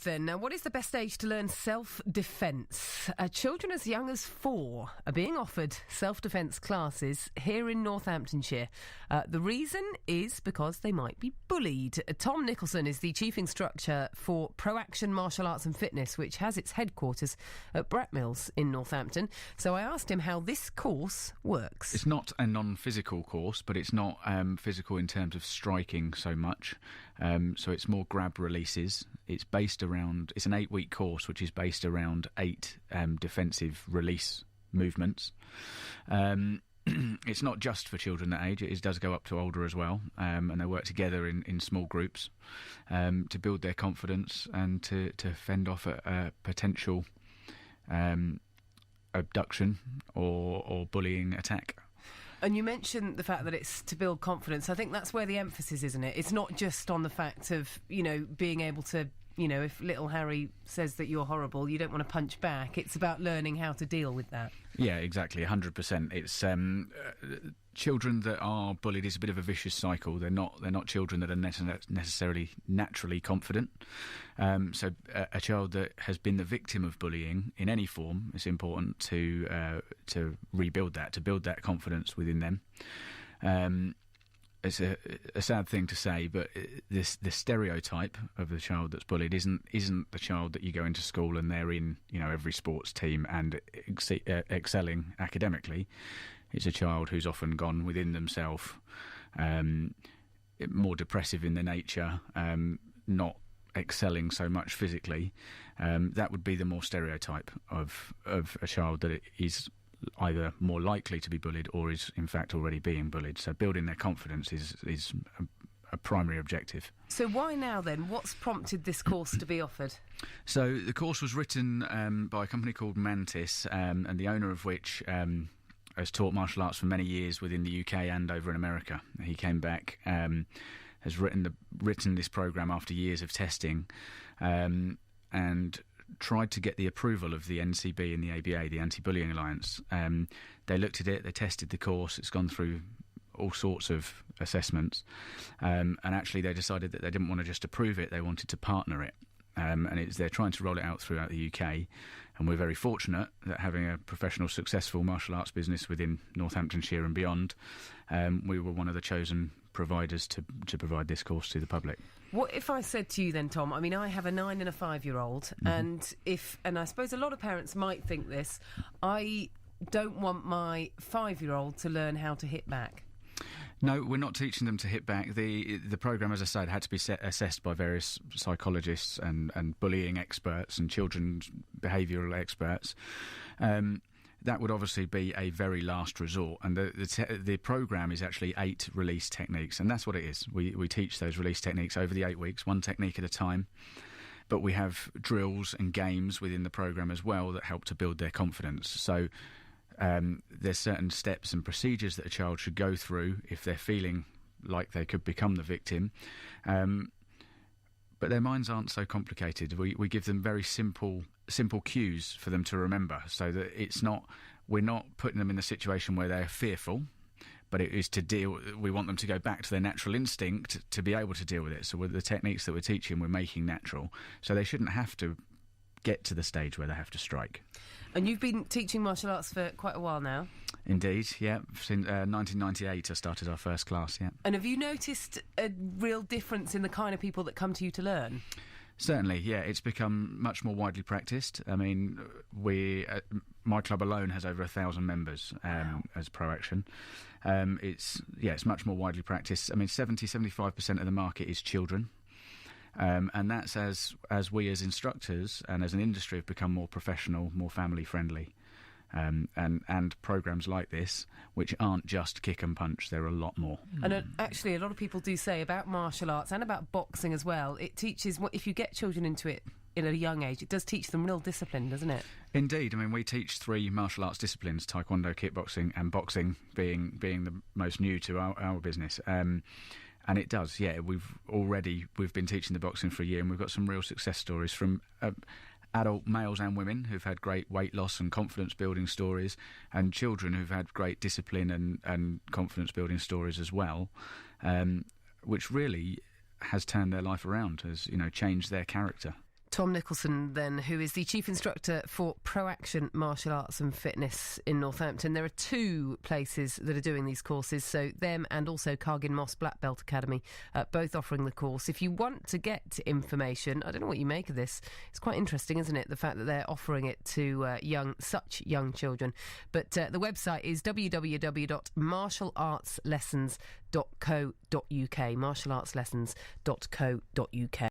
Then, now, what is the best age to learn self-defence? Children as young as 4 are being offered self-defence classes here in Northamptonshire. The reason is because they might be bullied. Tom Nicholson is the Chief Instructor for Proaction Martial Arts and Fitness, which has its headquarters at Brett Mills in Northampton. So I asked him how this course works. It's not a non-physical course, but it's not physical in terms of striking so much. So it's more grab releases. It's an 8-week course which is based around 8 defensive release movements. It's not just for children that age. It does go up to older as well, and they work together in small groups to build their confidence and to fend off a potential abduction or bullying attack. And you mentioned the fact that it's to build confidence. I think that's where the emphasis is, isn't it? It's not just on the fact of, being able to, if little Harry says that you're horrible, you don't want to punch back. It's about learning how to deal with that. Yeah, exactly, 100%. It's children that are bullied is a bit of a vicious cycle. They're not children that are necessarily naturally confident. So a child that has been the victim of bullying in any form, it's important to rebuild that, to build that confidence within them. It's a sad thing to say, but the stereotype of the child that's bullied isn't the child that you go into school and they're in every sports team and excelling academically. It's a child who's often gone within themselves, more depressive in their nature, not excelling so much physically. That would be the more stereotype of a child that is either more likely to be bullied or is in fact already being bullied. So building their confidence is a primary objective. So why now then? What's prompted this course to be offered? So the course was written by a company called Mantis, and the owner of which has taught martial arts for many years within the UK and over in America. He came back, has written this programme after years of testing, and tried to get the approval of the NCB and the ABA, the Anti-Bullying Alliance. They looked at it, they tested the course, it's gone through all sorts of assessments, and actually they decided that they didn't want to just approve it, they wanted to partner it. And they're trying to roll it out throughout the UK, and we're very fortunate that having a professional, successful martial arts business within Northamptonshire and beyond, we were one of the chosen providers to provide this course to the public. What if I said to you then, Tom, I have a 9 and a 5-year-old, and I suppose a lot of parents might think this, I don't want my 5-year-old to learn how to hit back. No, we're not teaching them to hit back. The programme, as I said, had to be assessed by various psychologists and bullying experts and children's behavioural experts. That would obviously be a very last resort, and the programme is actually 8 release techniques, and that's what it is. We teach those release techniques over the 8 weeks, one technique at a time. But we have drills and games within the programme as well that help to build their confidence. So there's certain steps and procedures that a child should go through if they're feeling like they could become the victim. But their minds aren't so complicated. We give them very simple cues for them to remember, so that we're not putting them in the situation where they're fearful, but it is we want them to go back to their natural instinct to be able to deal with it. So with the techniques that we're teaching, we're making natural. So they shouldn't have to get to the stage where they have to strike. And you've been teaching martial arts for quite a while now? Indeed, yeah. Since 1998 I started our first class, yeah. And have you noticed a real difference in the kind of people that come to you to learn? Certainly, yeah. It's become much more widely practiced. My club alone has over 1,000 members as Proaction. It's much more widely practiced. 70-75% of the market is children. And that's as we as instructors and as an industry have become more professional, more family friendly, and programs like this, which aren't just kick and punch, there are a lot more. And actually a lot of people do say about martial arts and about boxing as well, it teaches, if you get children into it in a young age, it does teach them real discipline, doesn't it? Indeed. We teach 3 martial arts disciplines, taekwondo, kickboxing and boxing being the most new to our business. And it does, yeah. We've been teaching the boxing for a year, and we've got some real success stories from adult males and women who've had great weight loss and confidence building stories, and children who've had great discipline and confidence building stories as well, which really has turned their life around, has changed their character. Tom Nicholson, then, who is the Chief Instructor for Proaction Martial Arts and Fitness in Northampton. There are 2 places that are doing these courses, so them and also Cargin Moss Black Belt Academy, both offering the course. If you want to get information, I don't know what you make of this. It's quite interesting, isn't it, the fact that they're offering it to such young children. But the website is www.martialartslessons.co.uk, martialartslessons.co.uk.